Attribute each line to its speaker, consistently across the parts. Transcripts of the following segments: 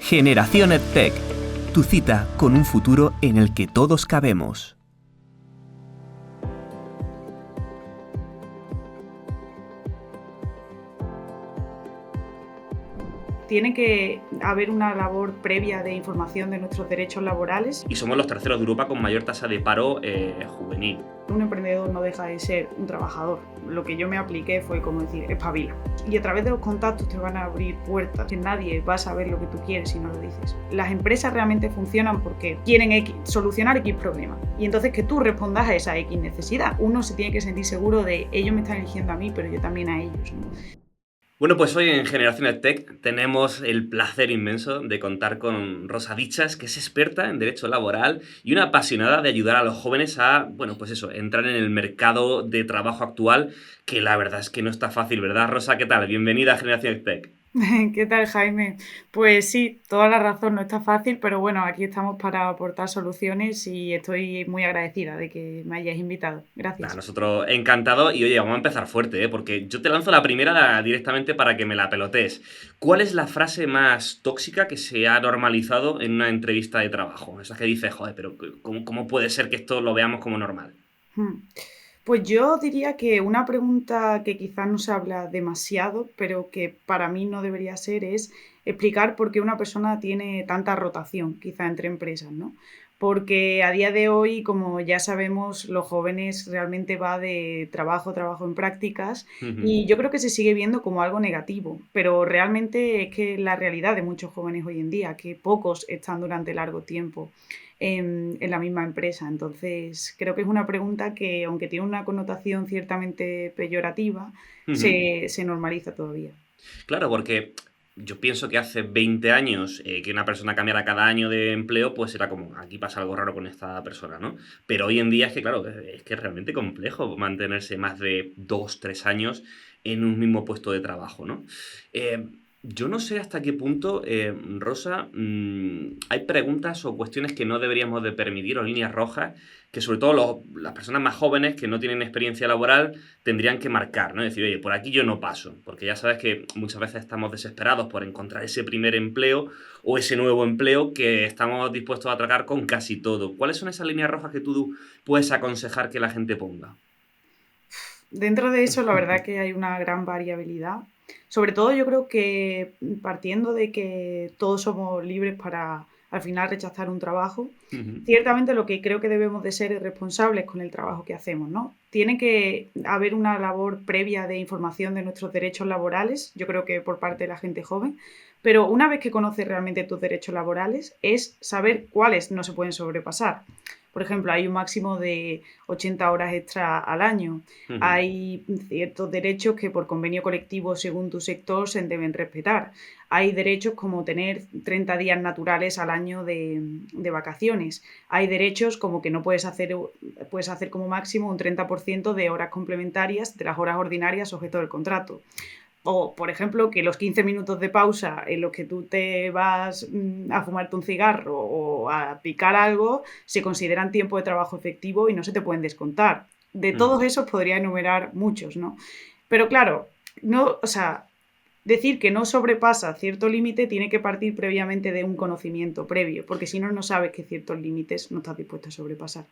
Speaker 1: Generación EdTech, tu cita con un futuro en el que todos cabemos.
Speaker 2: Tiene que haber una labor previa de información de nuestros derechos laborales.
Speaker 3: Y somos los terceros de Europa con mayor tasa de paro juvenil.
Speaker 2: Un emprendedor no deja de ser un trabajador. Lo que yo me apliqué fue como decir, espabila. Y a través de los contactos te van a abrir puertas, que nadie va a saber lo que tú quieres si no lo dices. Las empresas realmente funcionan porque quieren solucionar X problema. Y entonces que tú respondas a esa X necesidad. Uno se tiene que sentir seguro de ellos me están eligiendo a mí, pero yo también a ellos, ¿no?
Speaker 3: Bueno, pues hoy en Generación EdTech tenemos el placer inmenso de contar con Rosa Dichas, que es experta en derecho laboral y una apasionada de ayudar a los jóvenes a, bueno, pues eso, entrar en el mercado de trabajo actual, que la verdad es que no está fácil, ¿verdad, Rosa? ¿Qué tal? Bienvenida a Generación EdTech.
Speaker 2: ¿Qué tal, Jaime? Pues sí, toda la razón, no está fácil, pero bueno, aquí estamos para aportar soluciones y estoy muy agradecida de que me hayáis invitado.
Speaker 3: Nada,
Speaker 2: Gracias.
Speaker 3: nosotros encantados y oye, vamos a empezar fuerte, porque yo te lanzo la primera directamente para que me la pelotees. ¿Cuál es la frase más tóxica que se ha normalizado en una entrevista de trabajo? Esa que dices, joder, pero ¿cómo puede ser que esto lo veamos como normal?
Speaker 2: Hmm. Pues yo diría que una pregunta que quizás no se habla demasiado, pero que para mí no debería ser, es explicar por qué una persona tiene tanta rotación, quizá entre empresas, ¿no? Porque a día de hoy, como ya sabemos, los jóvenes realmente va de trabajo en prácticas
Speaker 3: Ujú.
Speaker 2: y yo creo que se sigue viendo como algo negativo, pero realmente es que la realidad de muchos jóvenes hoy en día, que pocos están durante largo tiempo en la misma empresa. Entonces, creo que es una pregunta que, aunque tiene una connotación ciertamente peyorativa,
Speaker 3: Ujú.
Speaker 2: se normaliza todavía.
Speaker 3: Claro, porque yo pienso que hace 20 años que una persona cambiara cada año de empleo, pues era como, aquí pasa algo raro con esta persona, ¿no? Pero hoy en día es que, claro, es que es realmente complejo mantenerse más de 2, 3 años en un mismo puesto de trabajo, ¿no? Eh, yo no sé hasta qué punto, Rosa, hay preguntas o cuestiones que no deberíamos de permitir o líneas rojas que sobre todo las personas más jóvenes que no tienen experiencia laboral tendrían que marcar, ¿no? Decir, oye, por aquí yo no paso, porque ya sabes que muchas veces estamos desesperados por encontrar ese primer empleo o ese nuevo empleo que estamos dispuestos a tragar con casi todo. ¿Cuáles son esas líneas rojas que tú puedes aconsejar que la gente ponga?
Speaker 2: Dentro de eso, la verdad que hay una gran variabilidad. Sobre todo yo creo que partiendo de que todos somos libres para al final rechazar un trabajo,
Speaker 3: Ujú.
Speaker 2: ciertamente lo que creo que debemos de ser es responsables con el trabajo que hacemos, ¿no? Tiene que haber una labor previa de información de nuestros derechos laborales, yo creo que por parte de la gente joven, pero una vez que conoces realmente tus derechos laborales es saber cuáles no se pueden sobrepasar. Por ejemplo, hay un máximo de 80 horas extra al año.
Speaker 3: Ujú.
Speaker 2: Hay ciertos derechos que por convenio colectivo según tu sector se deben respetar. Hay derechos como tener 30 días naturales al año de vacaciones. Hay derechos como que no puedes hacer como máximo un 30% de horas complementarias de las horas ordinarias objeto del contrato. O, por ejemplo, que los 15 minutos de pausa en los que tú te vas a fumarte un cigarro o a picar algo se consideran tiempo de trabajo efectivo y no se te pueden descontar. De
Speaker 3: Ujú.
Speaker 2: todos esos podría enumerar muchos, ¿no? Pero claro, no, o sea, decir que no sobrepasa cierto límite tiene que partir previamente de un conocimiento previo, porque si no, no sabes que ciertos límites no estás dispuesto a sobrepasar.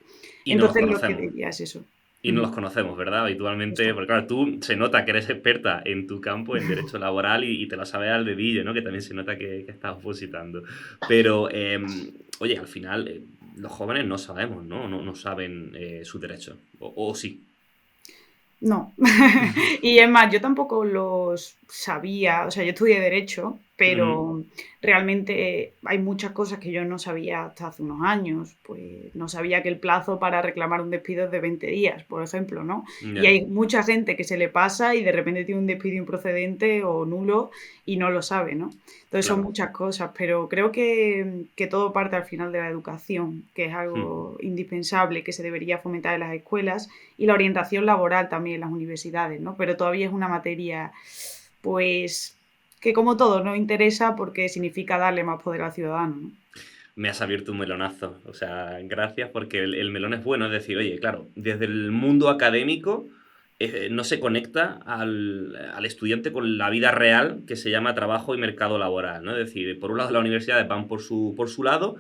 Speaker 3: Y no los
Speaker 2: Entonces, lo que
Speaker 3: conocemos.
Speaker 2: diría es eso.
Speaker 3: Y no los conocemos, ¿verdad? Habitualmente, porque claro, tú se nota que eres experta en tu campo, en derecho laboral, y te lo sabes al dedillo, ¿no? Que también se nota que estás opositando. Pero, oye, al final, los jóvenes no sabemos, ¿no? No saben sus derechos. O sí.
Speaker 2: No. Y es más, yo tampoco los sabía, o sea, yo estudié derecho,
Speaker 3: Ujú.
Speaker 2: pero realmente hay muchas cosas que yo no sabía hasta hace unos años. Pues no sabía que el plazo para reclamar un despido es de 20 días, por ejemplo, ¿no? Y
Speaker 3: Ya.
Speaker 2: hay mucha gente que se le pasa y de repente tiene un despido improcedente o nulo y no lo sabe, ¿no? Entonces son
Speaker 3: Claro.
Speaker 2: muchas cosas, pero creo que todo parte al final de la educación, que es
Speaker 3: Mm.
Speaker 2: algo indispensable que se debería fomentar en las escuelas y la orientación laboral también en las universidades, ¿no? Pero todavía es una materia, pues, que como todo no interesa porque significa darle más poder al ciudadano, ¿no?
Speaker 3: Me has abierto un melonazo. O sea, gracias porque el melón es bueno. Es decir, oye, claro, desde el mundo académico, no se conecta al estudiante con la vida real que se llama trabajo y mercado laboral, ¿no? Es decir, por un lado las universidades van por su lado,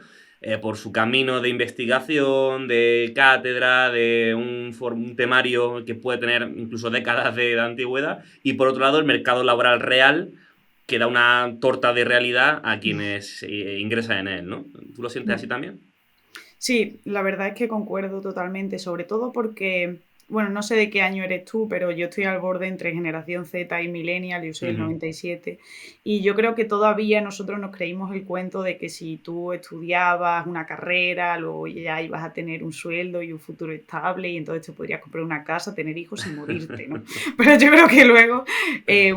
Speaker 3: por su camino de investigación, de cátedra, de un temario que puede tener incluso décadas de antigüedad, y por otro lado el mercado laboral real que da una torta de realidad a quienes ingresan en él, ¿no? ¿Tú lo sientes así también?
Speaker 2: Sí, la verdad es que concuerdo totalmente, sobre todo porque, bueno, no sé de qué año eres tú, pero yo estoy al borde entre generación Z y millennial, yo soy el
Speaker 3: Ujú.
Speaker 2: 97, y yo creo que todavía nosotros nos creímos el cuento de que si tú estudiabas una carrera, luego ya ibas a tener un sueldo y un futuro estable, y entonces te podrías comprar una casa, tener hijos y morirte, ¿no? Pero yo creo que luego,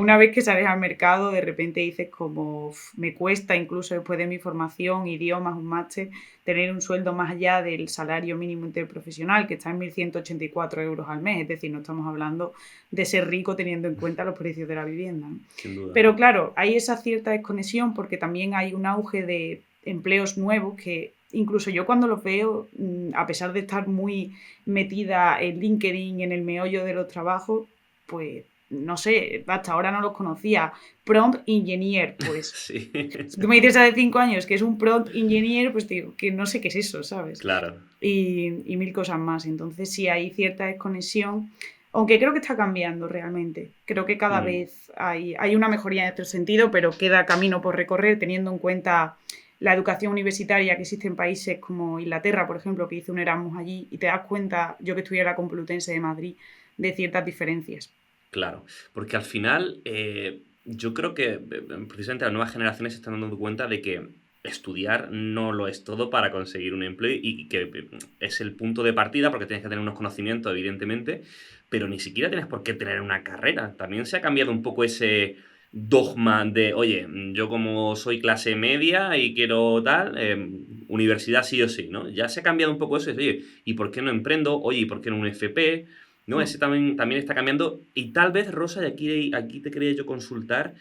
Speaker 2: una vez que sales al mercado, de repente dices como, "Uf, me cuesta incluso después de mi formación, idiomas, un máster, tener un sueldo más allá del salario mínimo interprofesional, que está en 1.184 euros al mes, es decir, no estamos hablando de ser rico teniendo en cuenta los precios de la vivienda, ¿no?
Speaker 3: Sin duda.
Speaker 2: Pero claro, hay esa cierta desconexión porque también hay un auge de empleos nuevos que incluso yo cuando los veo, a pesar de estar muy metida en LinkedIn, en el meollo de los trabajos, pues no sé, hasta ahora no los conocía. Prompt Engineer, pues
Speaker 3: Sí,
Speaker 2: si tú me dices hace 5 años que es un prompt engineer, pues te digo que no sé qué es eso, ¿sabes?
Speaker 3: claro.
Speaker 2: Y mil cosas más. Entonces sí hay cierta desconexión, aunque creo que está cambiando realmente. Creo que cada
Speaker 3: Ujú.
Speaker 2: vez hay una mejoría en este sentido, pero queda camino por recorrer teniendo en cuenta la educación universitaria que existe en países como Inglaterra, por ejemplo, que hice un Erasmus allí, y te das cuenta, yo que estudié en la Complutense de Madrid, de ciertas diferencias.
Speaker 3: Claro, porque al final yo creo que precisamente las nuevas generaciones se están dando cuenta de que estudiar no lo es todo para conseguir un empleo y que es el punto de partida porque tienes que tener unos conocimientos, evidentemente, pero ni siquiera tienes por qué tener una carrera. También se ha cambiado un poco ese dogma de, oye, yo como soy clase media y quiero tal, universidad sí o sí, ¿no? Ya se ha cambiado un poco eso, es, oye, ¿y por qué no emprendo? Oye, ¿y por qué no un FP? ¿No?
Speaker 2: Mm.
Speaker 3: Ese también está cambiando. Y tal vez, Rosa, y aquí te quería yo consultar,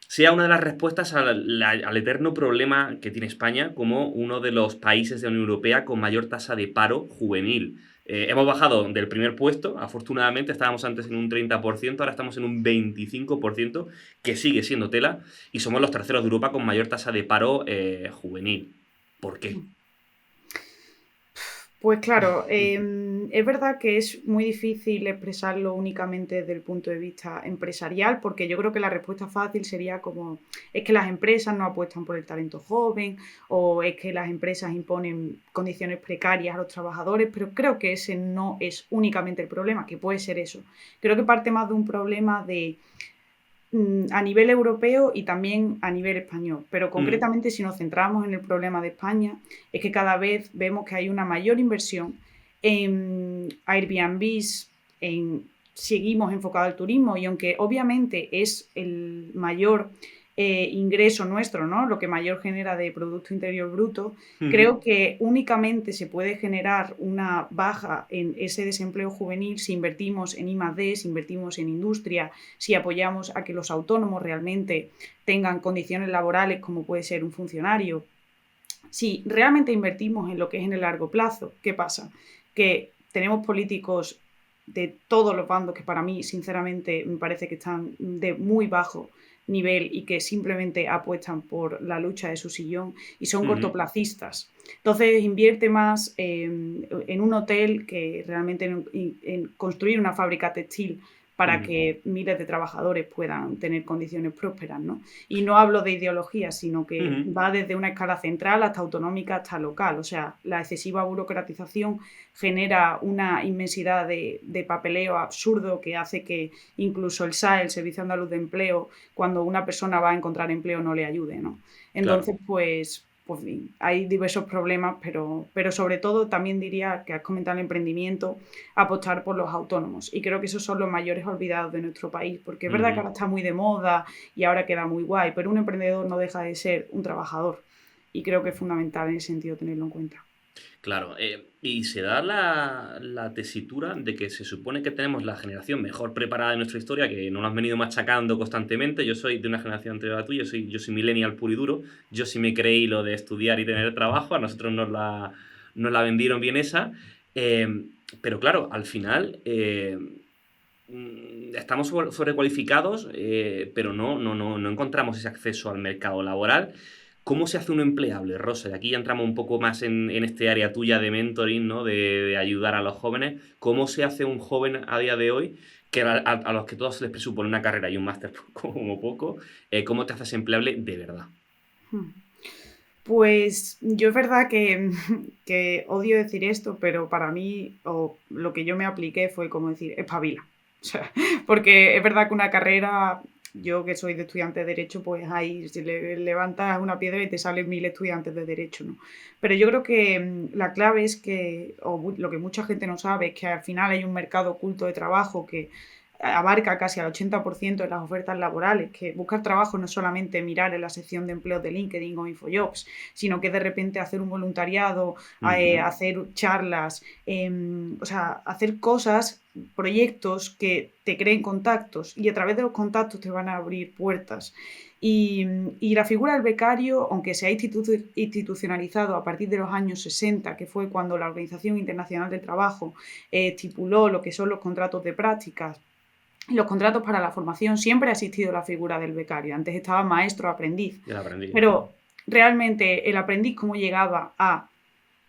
Speaker 3: sea una de las respuestas al eterno problema que tiene España como uno de los países de la Unión Europea con mayor tasa de paro juvenil. Hemos bajado del primer puesto, afortunadamente, estábamos antes en un 30%, ahora estamos en un 25%, que sigue siendo tela, y somos los terceros de Europa con mayor tasa de paro juvenil. ¿Por qué?
Speaker 2: Pues claro, es verdad que es muy difícil expresarlo únicamente desde el punto de vista empresarial, porque yo creo que la respuesta fácil sería como, es que las empresas no apuestan por el talento joven, o es que las empresas imponen condiciones precarias a los trabajadores, pero creo que ese no es únicamente el problema, que puede ser eso. Creo que parte más de un problema de a nivel europeo y también a nivel español. Pero
Speaker 3: Ujú,
Speaker 2: concretamente, si nos centramos en el problema de España, es que cada vez vemos que hay una mayor inversión en Airbnbs, seguimos enfocados al turismo y aunque obviamente es el mayor ingreso nuestro, ¿no? Lo que mayor genera de Producto Interior Bruto,
Speaker 3: ujú.
Speaker 2: creo que únicamente se puede generar una baja en ese desempleo juvenil si invertimos en I+D, si invertimos en industria, si apoyamos a que los autónomos realmente tengan condiciones laborales como puede ser un funcionario. Si realmente invertimos en lo que es en el largo plazo, ¿qué pasa? Que tenemos políticos de todos los bandos que para mí, sinceramente, me parece que están de muy bajo nivel y que simplemente apuestan por la lucha de su sillón y son
Speaker 3: Ujú,
Speaker 2: cortoplacistas. Entonces invierte más en un hotel que realmente en construir una fábrica textil para
Speaker 3: ujú.
Speaker 2: que miles de trabajadores puedan tener condiciones prósperas, ¿no? Y no hablo de ideología, sino que
Speaker 3: Ujú.
Speaker 2: va desde una escala central hasta autonómica hasta local. O sea, la excesiva burocratización genera una inmensidad de papeleo absurdo que hace que incluso el SAE, el Servicio Andaluz de Empleo, cuando una persona va a encontrar empleo no le ayude, ¿no?
Speaker 3: Claro.
Speaker 2: Entonces, pues bien, hay diversos problemas, pero sobre todo también diría que has comentado el emprendimiento, apostar por los autónomos. Y creo que esos son los mayores olvidados de nuestro país, porque es verdad que
Speaker 3: Ujú.
Speaker 2: ahora está muy de moda y ahora queda muy guay, pero un emprendedor no deja de ser un trabajador. Y creo que es fundamental en ese sentido tenerlo en cuenta.
Speaker 3: Claro, y se da la tesitura de que se supone que tenemos la generación mejor preparada de nuestra historia, que nos lo han venido machacando constantemente. Yo soy de una generación anterior a la tuya, yo soy millennial puro y duro. Yo sí me creí lo de estudiar y tener trabajo, a nosotros nos la vendieron bien esa. Pero claro, al final, estamos sobrecualificados, pero no encontramos ese acceso al mercado laboral. ¿Cómo se hace uno empleable, Rosa? Y aquí ya entramos un poco más en este área tuya de mentoring, ¿no? De ayudar a los jóvenes. ¿Cómo se hace un joven a día de hoy, que a los que todos se les presupone una carrera y un máster como poco, cómo te haces empleable de verdad?
Speaker 2: Hmm. Pues yo es verdad que odio decir esto, pero para mí, o lo que yo me apliqué fue como decir, espabila. O sea, porque es verdad que una carrera, yo que soy de estudiante de Derecho, pues ahí si levantas una piedra y te salen 1000 estudiantes de Derecho, ¿no? Pero yo creo que la clave es que, lo que mucha gente no sabe, es que al final hay un mercado oculto de trabajo que abarca casi al 80% de las ofertas laborales, que buscar trabajo no es solamente mirar en la sección de empleo de LinkedIn o InfoJobs, sino que de repente hacer un voluntariado, hacer charlas, o sea, hacer cosas, proyectos que te creen contactos y a través de los contactos te van a abrir puertas. Y la figura del becario, aunque se ha institucionalizado a partir de los años 60, que fue cuando la Organización Internacional del Trabajo estipuló lo que son los contratos de prácticas, los contratos para la formación, siempre ha existido la figura del becario. Antes estaba maestro, aprendiz.
Speaker 3: El aprendiz.
Speaker 2: Pero realmente el aprendiz, ¿cómo llegaba a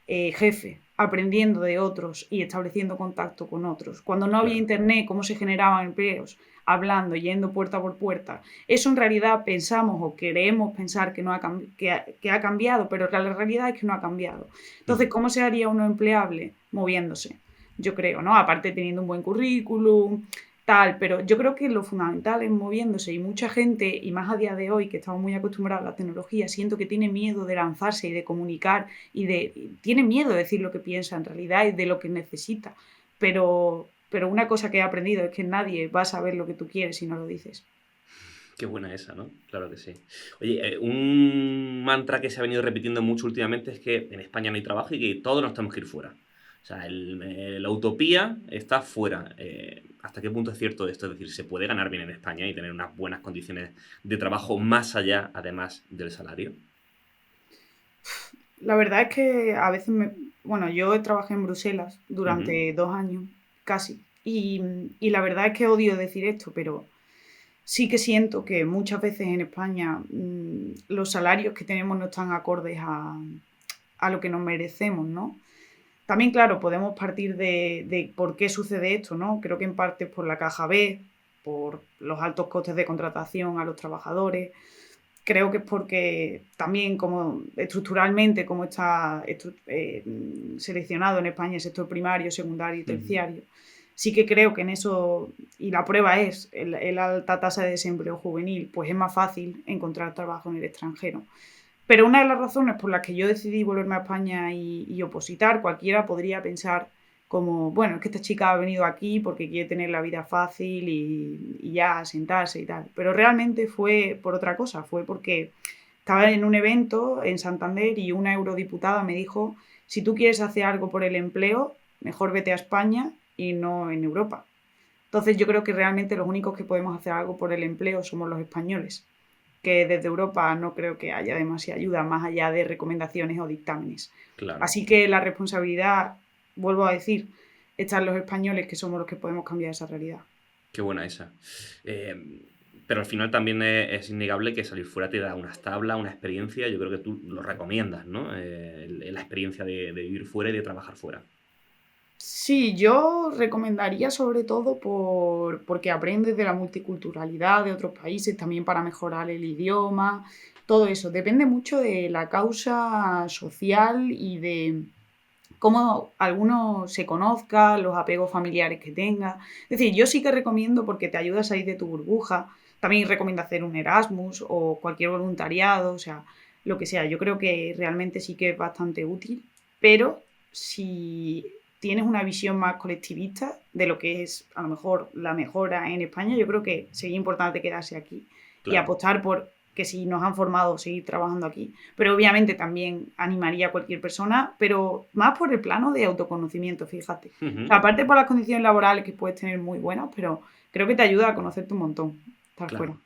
Speaker 2: jefe? Aprendiendo de otros y estableciendo contacto con otros. Cuando no había internet, ¿cómo se generaban empleos? Hablando, yendo puerta por puerta. Eso en realidad pensamos o queremos pensar que ha cambiado, pero la realidad es que no ha cambiado. Entonces, ¿cómo se haría uno empleable? Moviéndose, yo creo, ¿no? Aparte teniendo un buen currículum, tal, pero yo creo que lo fundamental es moviéndose y mucha gente, y más a día de hoy que estamos muy acostumbrados a la tecnología, siento que tiene miedo de lanzarse y de comunicar tiene miedo de decir lo que piensa en realidad y de lo que necesita, pero una cosa que he aprendido es que nadie va a saber lo que tú quieres si no lo dices.
Speaker 3: Qué buena esa, ¿no? Claro que sí. Oye, un mantra que se ha venido repitiendo mucho últimamente es que en España no hay trabajo y que todos nos tenemos que ir fuera. O sea, la utopía está fuera. ¿Hasta qué punto es cierto esto? Es decir, ¿se puede ganar bien en España y tener unas buenas condiciones de trabajo más allá, además del salario?
Speaker 2: La verdad es que a veces bueno, yo trabajé en Bruselas
Speaker 3: Ujú.
Speaker 2: durante 2 años, casi, y la verdad es que odio decir esto, pero sí que siento que muchas veces en España los salarios que tenemos no están acordes a lo que nos merecemos, ¿no? También, claro, podemos partir de por qué sucede esto, ¿no? Creo que en parte es por la caja B, por los altos costes de contratación a los trabajadores. Creo que es porque también como estructuralmente, como está seleccionado en España el sector primario, secundario y terciario, sí que creo que en eso, y la prueba es la alta tasa de desempleo juvenil, pues es más fácil encontrar trabajo en el extranjero. Pero una de las razones por las que yo decidí volverme a España y opositar, cualquiera podría pensar como, bueno, es que esta chica ha venido aquí porque quiere tener la vida fácil y ya sentarse y tal. Pero realmente fue por otra cosa, fue porque estaba en un evento en Santander y una eurodiputada me dijo, si tú quieres hacer algo por el empleo, mejor vete a España y no en Europa. Entonces yo creo que realmente los únicos que podemos hacer algo por el empleo somos los españoles, que desde Europa no creo que haya demasiada ayuda más allá de recomendaciones o dictámenes.
Speaker 3: Claro.
Speaker 2: Así que la responsabilidad, vuelvo a decir, está en los españoles, que somos los que podemos cambiar esa realidad.
Speaker 3: Qué buena esa. Pero al final también es innegable que salir fuera te da unas tablas, una experiencia. Yo creo que tú lo recomiendas, ¿no? La experiencia de vivir fuera y de trabajar fuera.
Speaker 2: Sí, yo recomendaría sobre todo porque aprendes de la multiculturalidad de otros países, también para mejorar el idioma, todo eso. Depende mucho de la causa social y de cómo alguno se conozca, los apegos familiares que tenga. Es decir, yo sí que recomiendo porque te ayuda a salir de tu burbuja. También recomiendo hacer un Erasmus o cualquier voluntariado, o sea, lo que sea. Yo creo que realmente sí que es bastante útil, pero si tienes una visión más colectivista de lo que es a lo mejor la mejora en España, yo creo que sería importante quedarse aquí y
Speaker 3: Claro.
Speaker 2: apostar por que si nos han formado, seguir trabajando aquí. Pero obviamente también animaría a cualquier persona, pero más por el plano de autoconocimiento, fíjate. O sea, aparte por las condiciones laborales que puedes tener muy buenas, pero creo que te ayuda a conocerte un montón, estar
Speaker 3: Claro.
Speaker 2: fuera.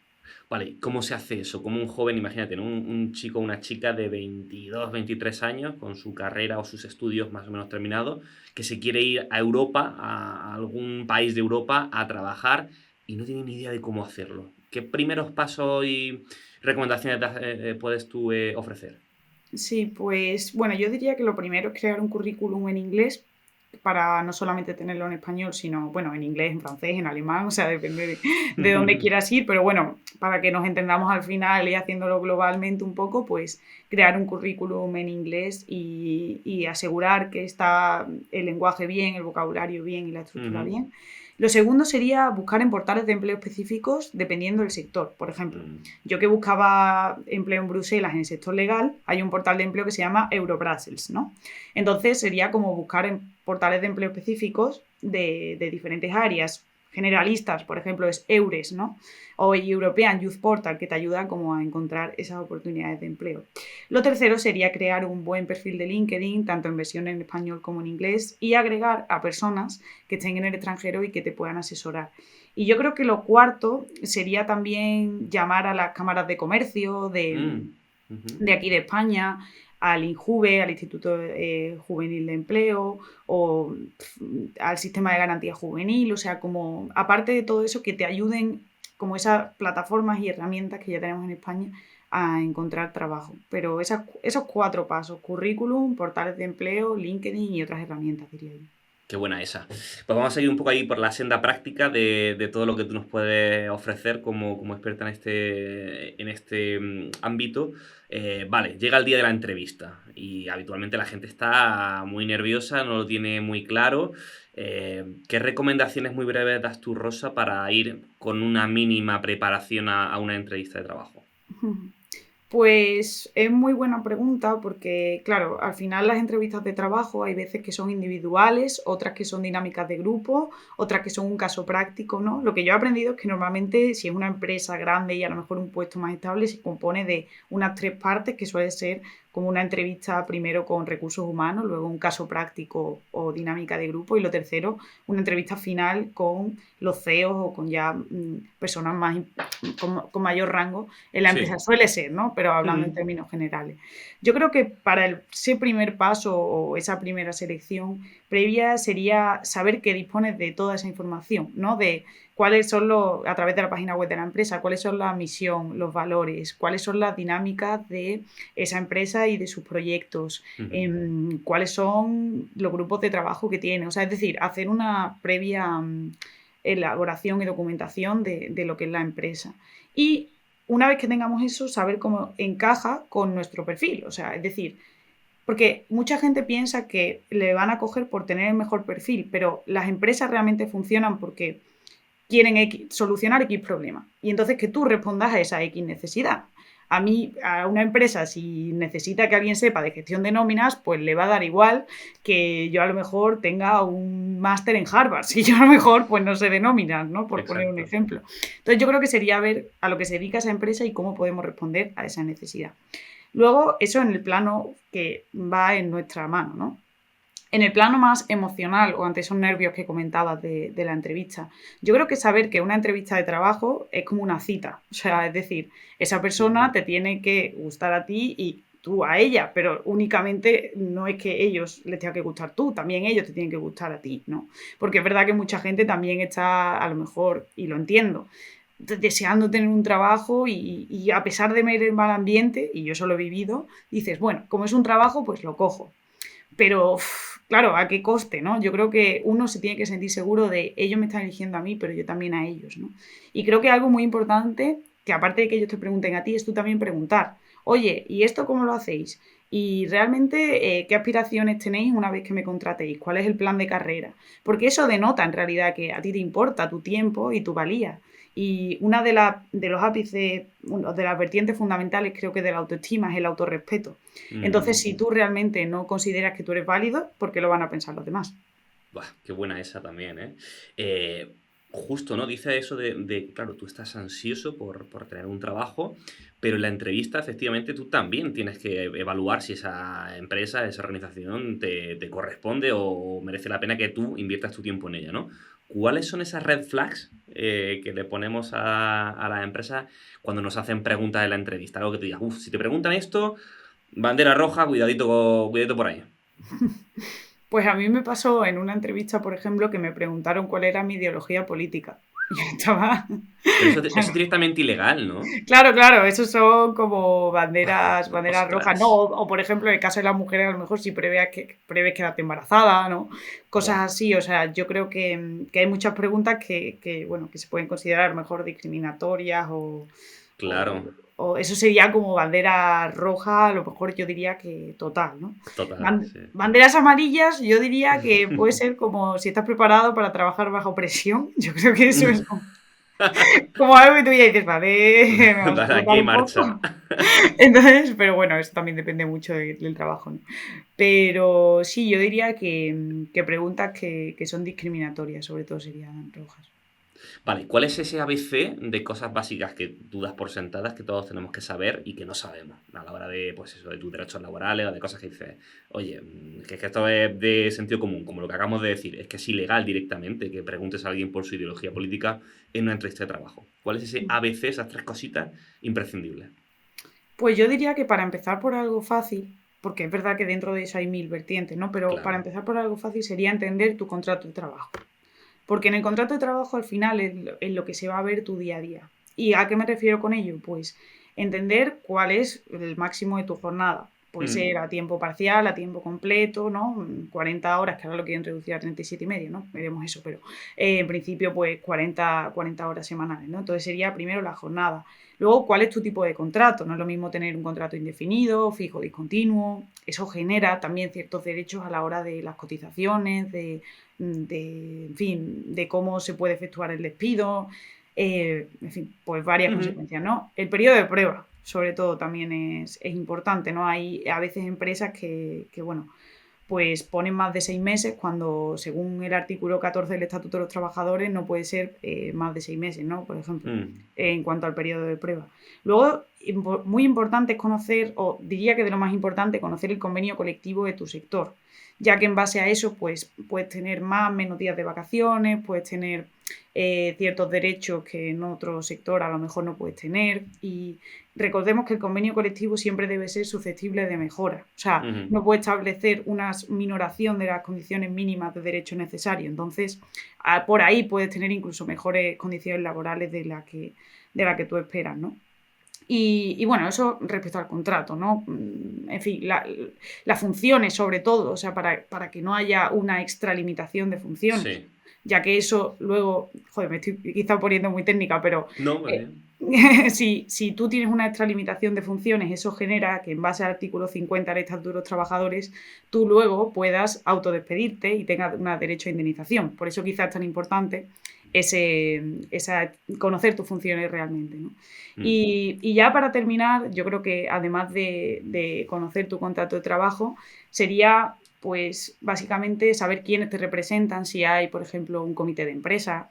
Speaker 3: Vale, ¿cómo se hace eso? Como un joven, imagínate, ¿no? Un chico o una chica de 22, 23 años, con su carrera o sus estudios más o menos terminados, que se quiere ir a Europa, a algún país de Europa, a trabajar y no tiene ni idea de cómo hacerlo. ¿Qué primeros pasos y recomendaciones puedes tú ofrecer?
Speaker 2: Sí, pues bueno, yo diría que lo primero es crear un currículum en inglés para no solamente tenerlo en español, sino, bueno, en inglés, en francés, en alemán, o sea, depende de dónde quieras ir, pero bueno, para que nos entendamos al final y haciéndolo globalmente un poco, pues crear un currículum en inglés y asegurar que está el lenguaje bien, el vocabulario bien y la estructura
Speaker 3: Ujú.
Speaker 2: bien. Lo segundo sería buscar en portales de empleo específicos dependiendo del sector. Por ejemplo,
Speaker 3: Mm.
Speaker 2: yo que buscaba empleo en Bruselas en el sector legal, hay un portal de empleo que se llama Eurobrussels, ¿no? Entonces sería como buscar en portales de empleo específicos de diferentes áreas, generalistas, por ejemplo, es EURES, ¿no? O European Youth Portal, que te ayuda como a encontrar esas oportunidades de empleo. Lo tercero sería crear un buen perfil de LinkedIn, tanto en versión en español como en inglés, y agregar a personas que estén en el extranjero y que te puedan asesorar. Y yo creo que lo cuarto sería también llamar a las cámaras de comercio
Speaker 3: Mm. Ujú.
Speaker 2: de aquí de España, al INJUVE, al Instituto Juvenil de Empleo o al sistema de garantía juvenil, o sea, como aparte de todo eso, que te ayuden como esas plataformas y herramientas que ya tenemos en España a encontrar trabajo. Pero esos 4 pasos, currículum, portales de empleo, LinkedIn y otras herramientas, diría yo.
Speaker 3: Qué buena esa. Pues vamos a seguir un poco ahí por la senda práctica de todo lo que tú nos puedes ofrecer como experta en este ámbito. Vale, llega el día de la entrevista y habitualmente la gente está muy nerviosa, no lo tiene muy claro. ¿Qué recomendaciones muy breves das tú, Rosa, para ir con una mínima preparación a una entrevista de trabajo?
Speaker 2: Pues es muy buena pregunta porque, claro, al final las entrevistas de trabajo hay veces que son individuales, otras que son dinámicas de grupo, otras que son un caso práctico, ¿no? Lo que yo he aprendido es que normalmente si es una empresa grande y a lo mejor un puesto más estable, se compone de unas 3 partes que suele ser como una entrevista primero con recursos humanos, luego un caso práctico o dinámica de grupo y lo tercero, una entrevista final con los CEOs o con ya personas más, con mayor rango en la empresa.
Speaker 3: Sí.
Speaker 2: Suele ser, ¿no? Pero hablando en
Speaker 3: Mm.
Speaker 2: términos generales. Yo creo que para ese primer paso o esa primera selección previa sería saber que dispones de toda esa información, ¿no? De cuáles son a través de la página web de la empresa, cuáles son la misión, los valores, cuáles son las dinámicas de esa empresa y de sus proyectos,
Speaker 3: Ujú.
Speaker 2: cuáles son los grupos de trabajo que tiene. O sea, es decir, hacer una previa elaboración y documentación de lo que es la empresa. Y una vez que tengamos eso, saber cómo encaja con nuestro perfil. O sea, es decir, porque mucha gente piensa que le van a coger por tener el mejor perfil, pero las empresas realmente funcionan porque quieren solucionar X problema. Y entonces que tú respondas a esa X necesidad. A mí, a una empresa, si necesita que alguien sepa de gestión de nóminas, pues le va a dar igual que yo a lo mejor tenga un máster en Harvard. Si yo a lo mejor pues no sé de nóminas, ¿no? Por poner un
Speaker 3: Exacto.
Speaker 2: ejemplo. Entonces yo creo que sería ver a lo que se dedica esa empresa y cómo podemos responder a esa necesidad. Luego, eso en el plano que va en nuestra mano, ¿no? En el plano más emocional o ante esos nervios que comentabas de la entrevista, yo creo que saber que una entrevista de trabajo es como una cita. O sea, es decir, esa persona
Speaker 3: Ujú.
Speaker 2: te tiene que gustar a ti y tú a ella, pero únicamente no es que ellos les tenga que gustar tú, también ellos te tienen que gustar a ti, ¿no? Porque es verdad que mucha gente también está, a lo mejor, y lo entiendo, deseando tener un trabajo y a pesar de ver el mal ambiente, y yo eso lo he vivido, dices, bueno, como es un trabajo, pues lo cojo. Pero, claro, ¿a qué coste, no? Yo creo que uno se tiene que sentir seguro de ellos me están eligiendo a mí, pero yo también a ellos, ¿no? Y creo que algo muy importante, que aparte de que ellos te pregunten a ti, es tú también preguntar, oye, ¿y esto cómo lo hacéis? Y realmente, ¿qué aspiraciones tenéis una vez que me contratéis? ¿Cuál es el plan de carrera? Porque eso denota en realidad que a ti te importa tu tiempo y tu valía. Y una de los ápices, de las vertientes fundamentales, creo que de la autoestima es el autorrespeto. Entonces,
Speaker 3: Ujú.
Speaker 2: si tú realmente no consideras que tú eres válido, ¿por qué lo van a pensar los demás?
Speaker 3: Buah, qué buena esa también, ¿eh? Eh, Justo, ¿no? Dice eso claro, tú estás ansioso por tener un trabajo, pero en la entrevista, efectivamente, tú también tienes que evaluar si esa empresa, esa organización te corresponde o merece la pena que tú inviertas tu tiempo en ella, ¿no? ¿cuáles son esas red flags que le ponemos a las empresas cuando nos hacen preguntas en la entrevista? Algo que te digas, si te preguntan esto, bandera roja, cuidadito, cuidadito por ahí.
Speaker 2: Pues a mí me pasó en una entrevista, por ejemplo, que me preguntaron cuál era mi ideología política. Yo estaba...
Speaker 3: Pero eso es directamente ilegal, ¿no?
Speaker 2: Claro, esos son como banderas rojas, ¿no?
Speaker 3: Ostras.
Speaker 2: O, por ejemplo, en el caso de las mujeres, a lo mejor si prevés quedarte embarazada, ¿no? Cosas
Speaker 3: Buah.
Speaker 2: así, o sea, yo creo que hay muchas preguntas bueno, que se pueden considerar a lo mejor discriminatorias o,
Speaker 3: Claro,
Speaker 2: o eso sería como bandera roja, a lo mejor yo diría que total, ¿no?
Speaker 3: total, sí.
Speaker 2: Banderas amarillas, yo diría que puede ser como si estás preparado para trabajar bajo presión, yo creo que eso es como algo que tú ya dices, vale, me vamos a
Speaker 3: Dale, aquí
Speaker 2: colocar
Speaker 3: hay
Speaker 2: un
Speaker 3: marcha.
Speaker 2: poco. Entonces, pero bueno, eso también depende mucho del trabajo, ¿no? Pero sí, yo diría que preguntas que son discriminatorias, sobre todo serían rojas.
Speaker 3: Vale, ¿cuál es ese ABC de cosas básicas que tú das por sentadas que todos tenemos que saber y que no sabemos a la hora de, pues eso, de tus derechos laborales o de cosas que dices, oye, que es que esto es de sentido común, como lo que acabamos de decir, es que es ilegal directamente que preguntes a alguien por su ideología política en una entrevista de trabajo? ¿Cuál es ese ABC, esas tres cositas imprescindibles?
Speaker 2: Pues yo diría que para empezar por algo fácil, porque es verdad que dentro de eso hay mil vertientes, ¿no? Pero para
Speaker 3: Claro.
Speaker 2: empezar por algo fácil sería entender tu contrato de trabajo. Porque en el contrato de trabajo al final es lo que se va a ver tu día a día. ¿Y a qué me refiero con ello? Pues entender cuál es el máximo de tu jornada. Puede ser
Speaker 3: Mm,
Speaker 2: a tiempo parcial, a tiempo completo, ¿no? 40 horas, que ahora lo quieren reducir a 37 y medio, ¿no? Veremos eso, pero en principio pues 40 horas semanales, ¿no? Entonces sería primero la jornada. Luego, ¿cuál es tu tipo de contrato? No es lo mismo tener un contrato indefinido, fijo, discontinuo. Eso genera también ciertos derechos a la hora de las cotizaciones, en fin, de cómo se puede efectuar el despido, en fin, pues varias
Speaker 3: ujú.
Speaker 2: consecuencias, ¿no? El periodo de prueba, sobre todo, también es importante, ¿no? Hay a veces empresas bueno, pues ponen más de 6 meses cuando, según el artículo 14 del Estatuto de los Trabajadores, no puede ser más de 6 meses, ¿no? Por ejemplo,
Speaker 3: Mm,
Speaker 2: en cuanto al periodo de prueba. Luego, muy importante es conocer, o diría que de lo más importante, conocer el convenio colectivo de tu sector, ya que en base a eso, pues puedes tener más, menos días de vacaciones, puedes tener ciertos derechos que en otro sector a lo mejor no puedes tener. Y recordemos que el convenio colectivo siempre debe ser susceptible de mejora. O sea,
Speaker 3: ujú.
Speaker 2: no puede establecer una minoración de las condiciones mínimas de derecho necesario. Entonces, por ahí puedes tener incluso mejores condiciones laborales de la que tú esperas, ¿no? Y bueno, eso respecto al contrato, ¿no? En fin, las funciones sobre todo, o sea, para que no haya una extralimitación de funciones,
Speaker 3: Sí.
Speaker 2: ya que eso luego, joder, me estoy quizá poniendo muy técnica, pero
Speaker 3: No, muy
Speaker 2: eh,
Speaker 3: bien.
Speaker 2: si tú tienes una extralimitación de funciones, eso genera que en base al artículo 50 del Estatuto de los Trabajadores, tú luego puedas autodespedirte y tengas un derecho a indemnización. Por eso quizás es tan importante conocer tus funciones realmente, ¿no?
Speaker 3: Mm.
Speaker 2: Y ya para terminar, yo creo que además de conocer tu contrato de trabajo, sería pues básicamente saber quiénes te representan, si hay, por ejemplo, un comité de empresa,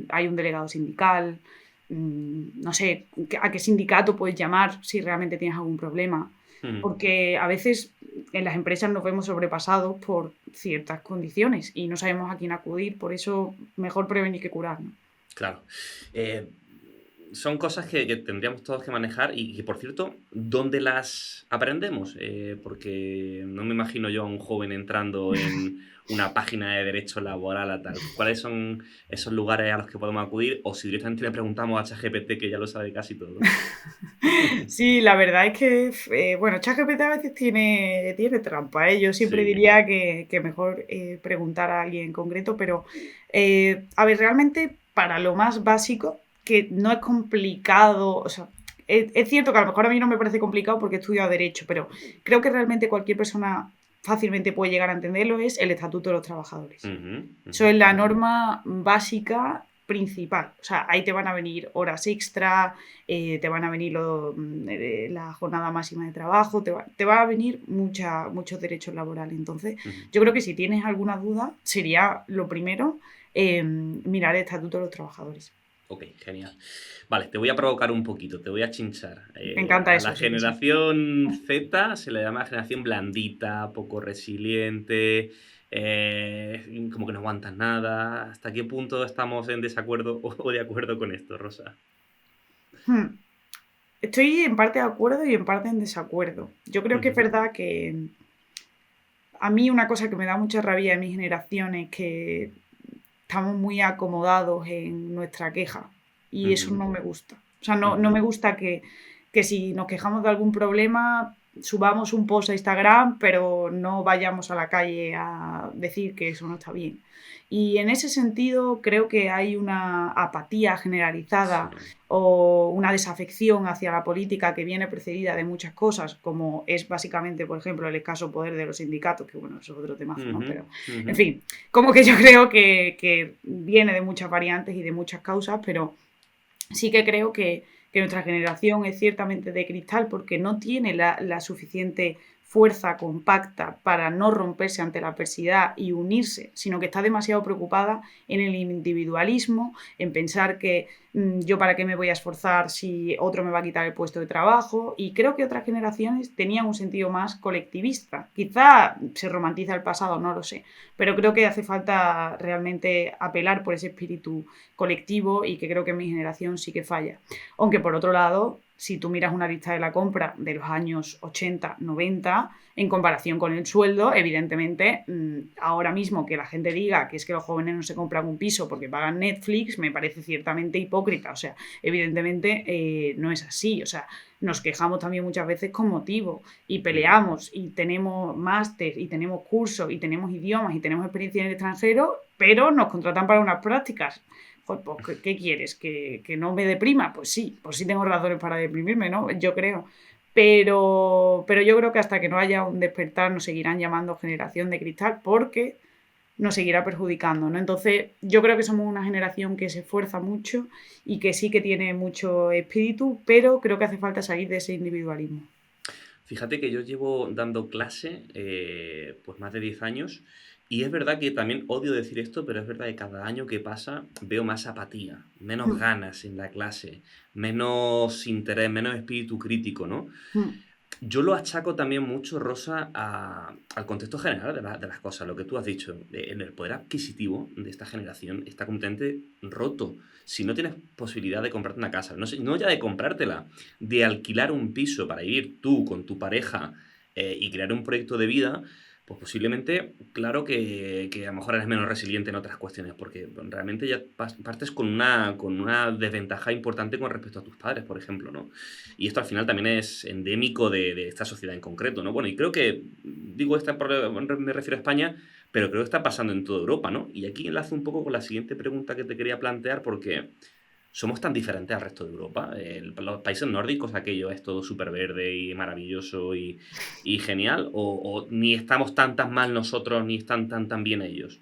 Speaker 2: hay un delegado sindical, no sé, a qué sindicato puedes llamar si realmente tienes algún problema.
Speaker 3: Ujú.
Speaker 2: Porque a veces en las empresas nos vemos sobrepasados por ciertas condiciones y no sabemos a quién acudir, por eso mejor prevenir que curar, ¿no?
Speaker 3: Claro. Eh, son cosas que tendríamos todos que manejar y que, por cierto, ¿dónde las aprendemos? Porque no me imagino yo a un joven entrando en una página de derecho laboral a tal. ¿Cuáles son esos lugares a los que podemos acudir? O si directamente le preguntamos a ChatGPT, que ya lo sabe casi todo.
Speaker 2: Sí, la verdad es que, bueno, ChatGPT a veces tiene trampa, ¿eh? Yo siempre
Speaker 3: Sí.
Speaker 2: diría que mejor preguntar a alguien en concreto, pero, a ver, realmente para lo más básico, que no es complicado, o sea, es cierto que a lo mejor a mí no me parece complicado porque he estudiado Derecho, pero creo que realmente cualquier persona fácilmente puede llegar a entenderlo, es el Estatuto de los Trabajadores.
Speaker 3: Ujú,
Speaker 2: Eso
Speaker 3: ujú,
Speaker 2: es la
Speaker 3: muy bien.
Speaker 2: norma básica principal. O sea, ahí te van a venir horas extra, te van a venir la jornada máxima de trabajo, te va a venir muchos derechos laborales. Entonces,
Speaker 3: Ujú.
Speaker 2: yo creo que si tienes alguna duda, sería lo primero mirar el Estatuto de los Trabajadores.
Speaker 3: Ok, genial. Vale, te voy a provocar un poquito, te voy a chinchar.
Speaker 2: Me encanta
Speaker 3: A la
Speaker 2: eso, sí que sí.
Speaker 3: generación Z se le llama generación blandita, poco resiliente. como que no aguantas nada. ¿Hasta qué punto estamos en desacuerdo o de acuerdo con esto, Rosa?
Speaker 2: Hmm. Estoy en parte de acuerdo y en parte en desacuerdo. Yo creo que es
Speaker 3: Ujú,
Speaker 2: verdad que a mí una cosa que me da mucha rabia de mi generación es que estamos muy acomodados en nuestra queja y eso
Speaker 3: ujú,
Speaker 2: no me gusta. O sea, no
Speaker 3: ujú,
Speaker 2: me gusta que si nos quejamos de algún problema subamos un post a Instagram, pero no vayamos a la calle a decir que eso no está bien. Y en ese sentido creo que hay una apatía
Speaker 3: sí.
Speaker 2: generalizada o una desafección hacia la política que viene precedida de muchas cosas, como es básicamente, por ejemplo, el escaso poder de los sindicatos, que bueno, eso es otro temazo, ¿no?
Speaker 3: Ujú,
Speaker 2: Pero,
Speaker 3: ujú.
Speaker 2: en fin, como que yo creo que viene de muchas variantes y de muchas causas, pero sí que creo que nuestra generación es ciertamente de cristal porque no tiene la suficiente fuerza compacta para no romperse ante la adversidad y unirse, sino que está demasiado preocupada en el individualismo, en pensar que yo para qué me voy a esforzar si otro me va a quitar el puesto de trabajo. Y creo que otras generaciones tenían un sentido más colectivista. Quizá se romantiza el pasado, no lo sé, pero creo que hace falta realmente apelar por ese espíritu colectivo y que creo que en mi generación sí que falla. Aunque por otro lado, si tú miras una lista de la compra de los años 80, 90, en comparación con el sueldo, evidentemente, ahora mismo que la gente diga que es que los jóvenes no se compran un piso porque pagan Netflix, me parece ciertamente hipócrita. O sea, evidentemente no es así. O sea, nos quejamos también muchas veces con motivo y
Speaker 3: Mm.
Speaker 2: peleamos y tenemos máster y tenemos cursos y tenemos idiomas y tenemos experiencia en el extranjero, pero nos contratan para unas prácticas. Joder, pues, ¿qué quieres? ¿Que no me deprima? Pues sí tengo razones para deprimirme, ¿no? Yo creo. Pero yo creo que hasta que no haya un despertar nos seguirán llamando generación de cristal porque nos seguirá perjudicando, ¿no? Entonces, yo creo que somos una generación que se esfuerza mucho y que sí que tiene mucho espíritu, pero creo que hace falta salir de ese individualismo.
Speaker 3: Fíjate que yo llevo dando clase pues más de 10 años y es verdad que también odio decir esto, pero es verdad que cada año que pasa veo más apatía, menos
Speaker 2: Mm,
Speaker 3: ganas en la clase, menos interés, menos espíritu crítico, ¿no?
Speaker 2: mm,
Speaker 3: Yo lo achaco también mucho, Rosa, al contexto general de las cosas, lo que tú has dicho. En el poder adquisitivo de esta generación está completamente roto. Si no tienes posibilidad de comprarte una casa, no ya de comprártela, de alquilar un piso para vivir tú con tu pareja y crear un proyecto de vida, pues posiblemente, claro que a lo mejor eres menos resiliente en otras cuestiones, porque realmente ya partes con una desventaja importante con respecto a tus padres, por ejemplo, ¿no? Y esto al final también es endémico de esta sociedad en concreto, ¿no? Bueno, y creo que, digo, me refiero a España, pero creo que está pasando en toda Europa, ¿no? Y aquí enlazo un poco con la siguiente pregunta que te quería plantear, porque somos tan diferentes al resto de Europa. Los países nórdicos, aquello es todo súper verde y maravilloso y genial, o ni estamos tan mal nosotros, ni están tan bien ellos.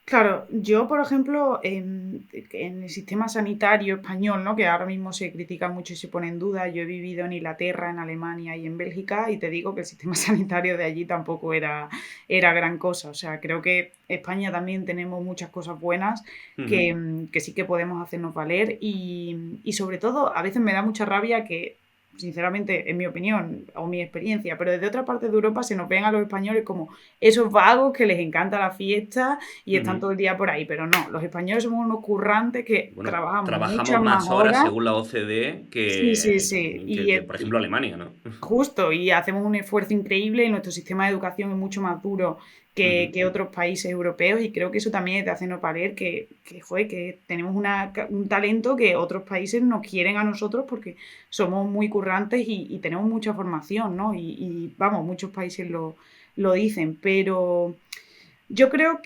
Speaker 2: Claro, yo, por ejemplo, en el sistema sanitario español, ¿no? Que ahora mismo se critica mucho y se pone en duda, yo he vivido en Inglaterra, en Alemania y en Bélgica y te digo que el sistema sanitario de allí tampoco era gran cosa. O sea, creo que España también tenemos muchas cosas buenas
Speaker 3: Ujú.
Speaker 2: que sí que podemos hacernos valer y sobre todo a veces me da mucha rabia que, sinceramente, en mi opinión o mi experiencia, pero desde otra parte de Europa se nos ven a los españoles como esos vagos que les encanta la fiesta y están
Speaker 3: Ujú.
Speaker 2: todo el día por ahí, pero no, los españoles somos unos currantes que
Speaker 3: Bueno,
Speaker 2: trabajamos
Speaker 3: trabajamos
Speaker 2: muchas más
Speaker 3: más horas
Speaker 2: horas.
Speaker 3: según la OCDE
Speaker 2: Sí, sí, sí.
Speaker 3: por ejemplo, Alemania, ¿no?
Speaker 2: Justo, y hacemos un esfuerzo increíble y nuestro sistema de educación es mucho más duro
Speaker 3: Ujú.
Speaker 2: que otros países europeos y creo que eso también es de hacernos valer joder, que tenemos un talento que otros países nos quieren a nosotros porque somos muy currantes y tenemos mucha formación, ¿no? Vamos, muchos países lo dicen, pero yo creo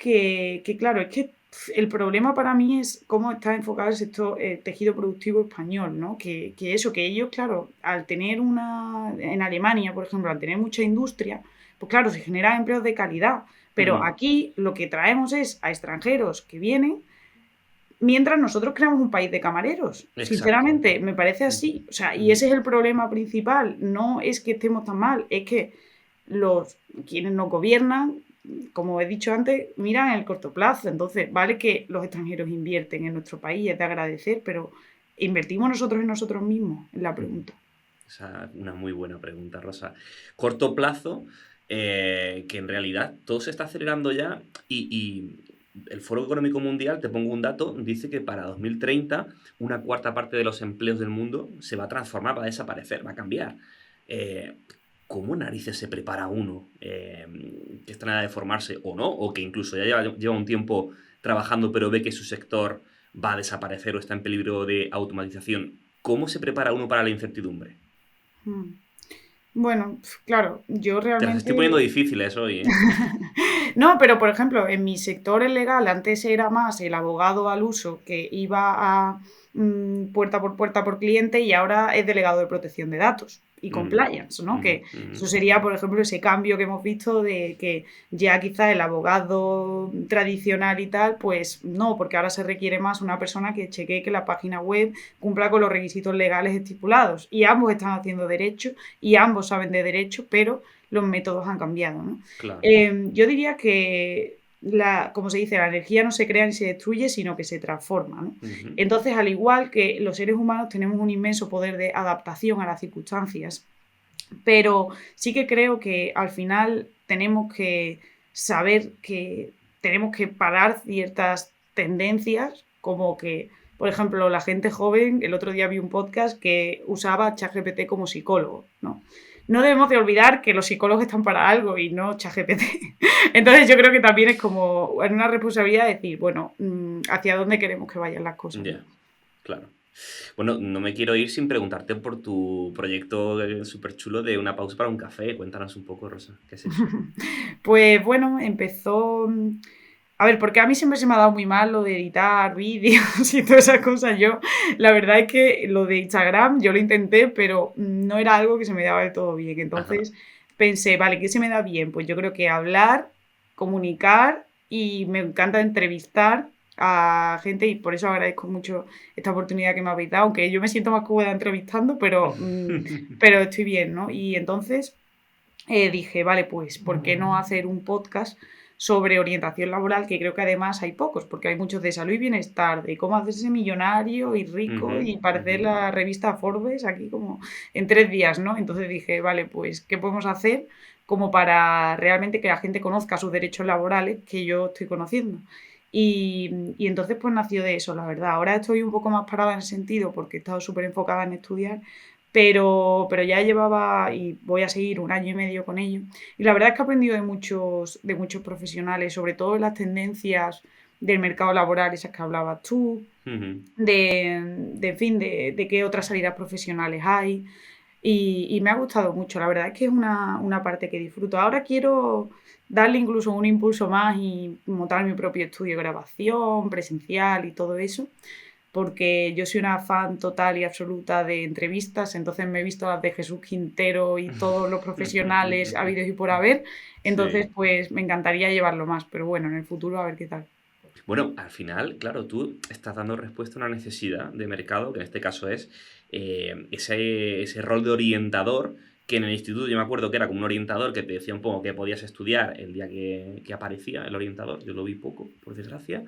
Speaker 2: claro, es que el problema para mí es cómo está enfocado el sector, tejido productivo español, ¿no? Que eso, que ellos, claro, al tener en Alemania, por ejemplo, al tener mucha industria, pues claro, se generan empleos de calidad. Pero
Speaker 3: Ujú.
Speaker 2: aquí lo que traemos es a extranjeros que vienen, mientras nosotros creamos un país de camareros.
Speaker 3: Exacto.
Speaker 2: Sinceramente, me parece
Speaker 3: Ujú.
Speaker 2: así. O sea, y
Speaker 3: Ujú.
Speaker 2: ese es el problema principal. No es que estemos tan mal, es que quienes nos gobiernan, como he dicho antes, miran en el corto plazo. Entonces, vale que los extranjeros invierten en nuestro país, es de agradecer, pero ¿invertimos nosotros en nosotros mismos? Es la
Speaker 3: Ujú.
Speaker 2: pregunta.
Speaker 3: Esa es una muy buena pregunta, Rosa. Corto plazo, que en realidad todo se está acelerando ya y el Foro Económico Mundial, te pongo un dato, dice que para 2030 una cuarta parte de los empleos del mundo se va a transformar, va a desaparecer, va a cambiar. Eh, ¿Cómo narices se prepara uno que está en edad de formarse o no? O que incluso ya lleva un tiempo trabajando pero ve que su sector va a desaparecer o está en peligro de automatización. ¿Cómo se prepara uno para la incertidumbre?
Speaker 2: Mm. Bueno, claro, yo
Speaker 3: Te las estoy poniendo
Speaker 2: realmente...
Speaker 3: difíciles hoy, ¿eh?
Speaker 2: No, pero por ejemplo, en mi sector el legal antes era más el abogado al uso que iba a puerta por cliente y ahora es delegado de protección de datos y
Speaker 3: Ujú,
Speaker 2: compliance, ¿no?
Speaker 3: ujú,
Speaker 2: Que
Speaker 3: ujú.
Speaker 2: eso sería, por ejemplo, ese cambio que hemos visto de que ya quizá el abogado tradicional y tal, pues no, porque ahora se requiere más una persona que chequee que la página web cumpla con los requisitos legales estipulados. Y ambos están haciendo derecho y ambos saben de derecho, pero los métodos han cambiado, ¿no?
Speaker 3: Claro.
Speaker 2: Yo diría que, como se dice, la energía no se crea ni se destruye, sino que se transforma, ¿no?
Speaker 3: Ujú,
Speaker 2: Entonces, al igual que los seres humanos tenemos un inmenso poder de adaptación a las circunstancias, pero sí que creo que al final tenemos que saber que tenemos que parar ciertas tendencias, como que, por ejemplo, la gente joven, el otro día vi un podcast que usaba ChatGPT como psicólogo, ¿no? No debemos de olvidar que los psicólogos están para algo y no ChatGPT. Entonces yo creo que también es como una responsabilidad decir, bueno, hacia dónde queremos que vayan las cosas, ¿no?
Speaker 3: ya, claro. Bueno, no me quiero ir sin preguntarte por tu proyecto súper chulo de una pausa para un café. Cuéntanos un poco, Rosa, ¿qué es eso?
Speaker 2: Pues bueno, empezó. A ver, porque a mí siempre se me ha dado muy mal lo de editar vídeos y todas esas cosas. Yo, la verdad es que lo de Instagram yo lo intenté, pero no era algo que se me daba del todo bien.
Speaker 3: Ajá.
Speaker 2: Entonces pensé, vale, ¿qué se me da bien? Pues yo creo que hablar, comunicar y me encanta entrevistar a gente y por eso agradezco mucho esta oportunidad que me habéis dado, aunque yo me siento más cómoda entrevistando, pero estoy bien, ¿no? Y entonces dije, vale, pues, ¿por qué no hacer un podcast sobre orientación laboral? Que creo que además hay pocos, porque hay muchos de salud y bienestar, de cómo hacerse millonario y rico
Speaker 3: Ujú,
Speaker 2: y parecer
Speaker 3: ujú.
Speaker 2: la revista Forbes aquí como en 3 días, ¿no? Entonces dije, vale, pues, ¿qué podemos hacer como para realmente que la gente conozca sus derechos laborales que yo estoy conociendo? Y entonces pues nació de eso, la verdad. Ahora estoy un poco más parada en ese sentido porque he estado súper enfocada en estudiar, pero ya llevaba y voy a seguir 1 año y medio con ello. Y la verdad es que he aprendido de muchos profesionales, sobre todo en las tendencias del mercado laboral, esas que hablabas tú,
Speaker 3: Ujú.
Speaker 2: en fin, de qué otras salidas profesionales hay. Y me ha gustado mucho, la verdad es que es una parte que disfruto. Ahora quiero darle incluso un impulso más y montar mi propio estudio de grabación, presencial y todo eso, porque yo soy una fan total y absoluta de entrevistas, entonces me he visto las de Jesús Quintero y todos los profesionales habidos y por haber, entonces
Speaker 3: Sí.
Speaker 2: pues me encantaría llevarlo más, pero bueno, en el futuro a ver qué tal.
Speaker 3: Bueno, al final, claro, tú estás dando respuesta a una necesidad de mercado, que en este caso es ese rol de orientador, que en el instituto yo me acuerdo que era como un orientador que te decía un poco qué podías estudiar el día que aparecía el orientador, yo lo vi poco, por desgracia,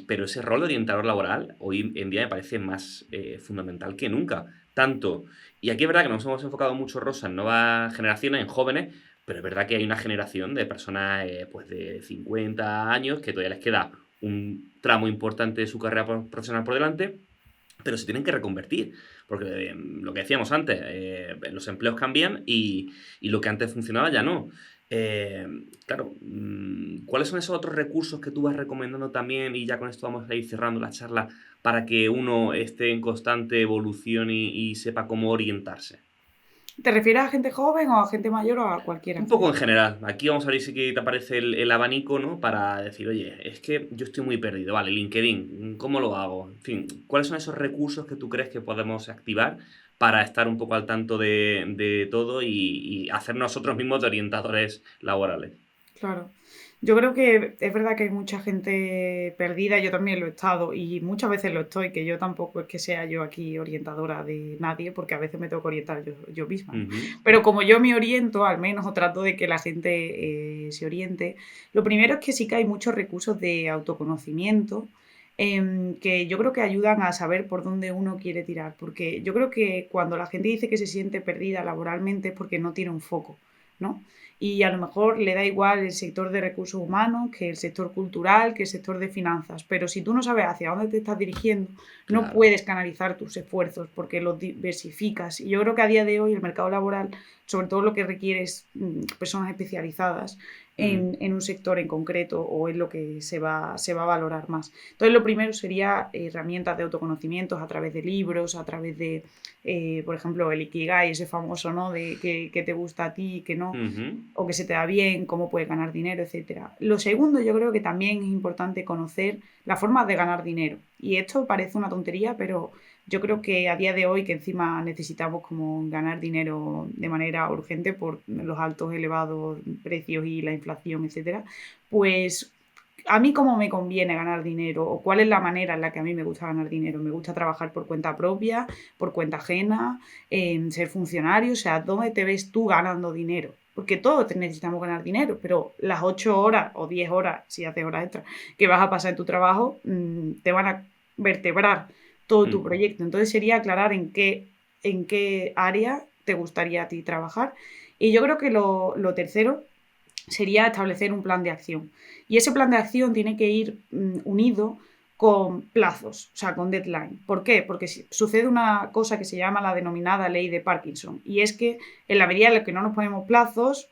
Speaker 3: pero ese rol de orientador laboral hoy en día me parece más fundamental que nunca. Tanto, y aquí es verdad que nos hemos enfocado mucho, Rosa, en nuevas generaciones, en jóvenes, pero es verdad que hay una generación de personas pues de 50 años que todavía les queda un tramo importante de su carrera profesional por delante, pero se tienen que reconvertir. Porque lo que decíamos antes, los empleos cambian y lo que antes funcionaba ya no. Eh, claro, ¿cuáles son esos otros recursos que tú vas recomendando también? Y ya con esto vamos a ir cerrando la charla para que uno esté en constante evolución y sepa cómo orientarse.
Speaker 2: ¿Te refieres a gente joven o a gente mayor o a cualquiera?
Speaker 3: Un poco en general. Aquí vamos a ver si que te aparece el abanico, ¿no? Para decir, oye, es que yo estoy muy perdido. Vale, LinkedIn, ¿cómo lo hago? En fin, ¿cuáles son esos recursos que tú crees que podemos activar para estar un poco al tanto de todo y hacer nosotros mismos de orientadores laborales?
Speaker 2: Claro. Yo creo que es verdad que hay mucha gente perdida, yo también lo he estado y muchas veces lo estoy, que yo tampoco es que sea yo aquí orientadora de nadie, porque a veces me tengo que orientar yo misma, ¿no?
Speaker 3: Ujú,
Speaker 2: Pero como yo me oriento, al menos, o trato de que la gente se oriente, lo primero es que sí que hay muchos recursos de autoconocimiento que yo creo que ayudan a saber por dónde uno quiere tirar, porque yo creo que cuando la gente dice que se siente perdida laboralmente es porque no tiene un foco. ¿no? Y a lo mejor le da igual el sector de recursos humanos que el sector cultural, que el sector de finanzas. Pero si tú no sabes hacia dónde te estás dirigiendo, no
Speaker 3: Claro.
Speaker 2: puedes canalizar tus esfuerzos porque los diversificas. Y yo creo que a día de hoy el mercado laboral, sobre todo lo que requiere es personas especializadas en un sector en concreto o es lo que se va a valorar más. Entonces lo primero sería herramientas de autoconocimiento a través de libros, a través de, por ejemplo, el Ikigai, ese famoso, ¿no? De que te gusta a ti, que no,
Speaker 3: Ujú.
Speaker 2: o que se te da bien, cómo puedes ganar dinero, etcétera. Lo segundo, yo creo que también es importante conocer las formas de ganar dinero. Y esto parece una tontería, pero yo creo que a día de hoy, que encima necesitamos como ganar dinero de manera urgente por los altos, elevados precios y la inflación, etcétera, pues a mí cómo me conviene ganar dinero o cuál es la manera en la que a mí me gusta ganar dinero. Me gusta trabajar por cuenta propia, por cuenta ajena, ser funcionario, o sea, ¿dónde te ves tú ganando dinero? Porque todos necesitamos ganar dinero, pero las 8 horas o 10 horas, si haces horas extras, que vas a pasar en tu trabajo, te van a vertebrar todo tu proyecto. Entonces sería aclarar en qué área te gustaría a ti trabajar. Y yo creo que lo tercero sería establecer un plan de acción. Y ese plan de acción tiene que ir unido con plazos, o sea, con deadline. ¿Por qué? Porque sucede una cosa que se llama la denominada ley de Parkinson. Y es que en la medida en la que no nos ponemos plazos,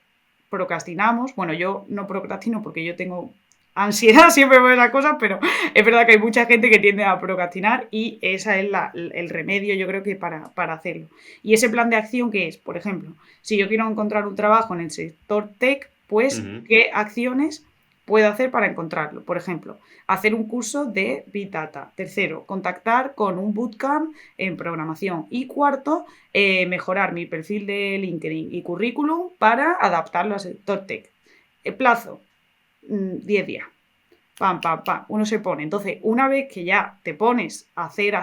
Speaker 2: procrastinamos. Bueno, yo no procrastino porque yo tengo ansiedad siempre por esas cosas, pero es verdad que hay mucha gente que tiende a procrastinar y ese es el remedio, yo creo que para hacerlo. Y ese plan de acción, ¿qué es? Por ejemplo, si yo quiero encontrar un trabajo en el sector tech, pues,
Speaker 3: Ujú.
Speaker 2: ¿qué acciones puedo hacer para encontrarlo? Por ejemplo, hacer un curso de Big Data. Tercero, contactar con un bootcamp en programación. Y cuarto, mejorar mi perfil de LinkedIn y currículum para adaptarlo al sector tech. El plazo, 10 días. Pam, pam, pam. Uno se pone. Entonces, una vez que ya te pones a hacer,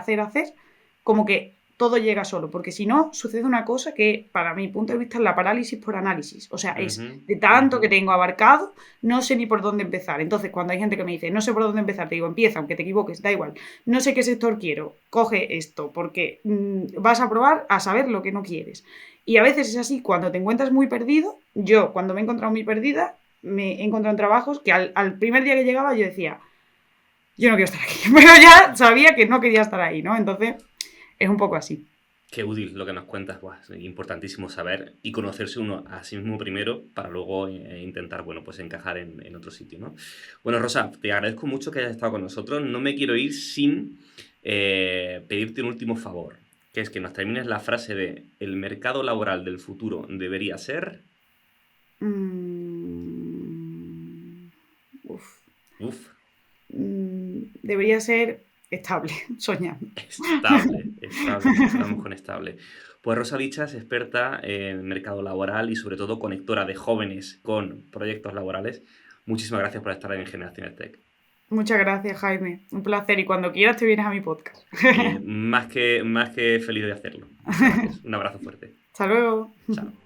Speaker 2: como que todo llega solo. Porque si no, sucede una cosa que, para mi punto de vista, es la parálisis por análisis. O sea, es
Speaker 3: Ujú.
Speaker 2: de tanto
Speaker 3: Ujú.
Speaker 2: que tengo abarcado, no sé ni por dónde empezar. Entonces, cuando hay gente que me dice, no sé por dónde empezar, te digo, empieza, aunque te equivoques, da igual. No sé qué sector quiero, coge esto, porque vas a probar a saber lo que no quieres. Y a veces es así, cuando te encuentras muy perdido, yo cuando me he encontrado muy perdida, me he encontrado en trabajos que al primer día que llegaba yo decía, yo no quiero estar aquí, pero ya sabía que no quería estar ahí, ¿no? Entonces es un poco así.
Speaker 3: Qué útil lo que nos cuentas, buah, es importantísimo saber y conocerse uno a sí mismo primero para luego intentar, bueno, pues encajar en otro sitio, ¿no? Bueno, Rosa, te agradezco mucho que hayas estado con nosotros. No me quiero ir sin pedirte un último favor, que es que nos termines la frase de el mercado laboral del futuro debería ser...
Speaker 2: Mm, uf.
Speaker 3: Uf,
Speaker 2: Debería ser estable, soñando.
Speaker 3: estable, estable, nos quedamos con estable. Pues Rosa Dicha es experta en mercado laboral y sobre todo conectora de jóvenes con proyectos laborales. Muchísimas gracias por estar en Generaciones Tech.
Speaker 2: Muchas gracias, Jaime. Un placer. Y cuando quieras te vienes a mi podcast.
Speaker 3: Más que feliz de hacerlo. Muchas gracias. Un abrazo fuerte.
Speaker 2: Hasta luego.
Speaker 3: Chao.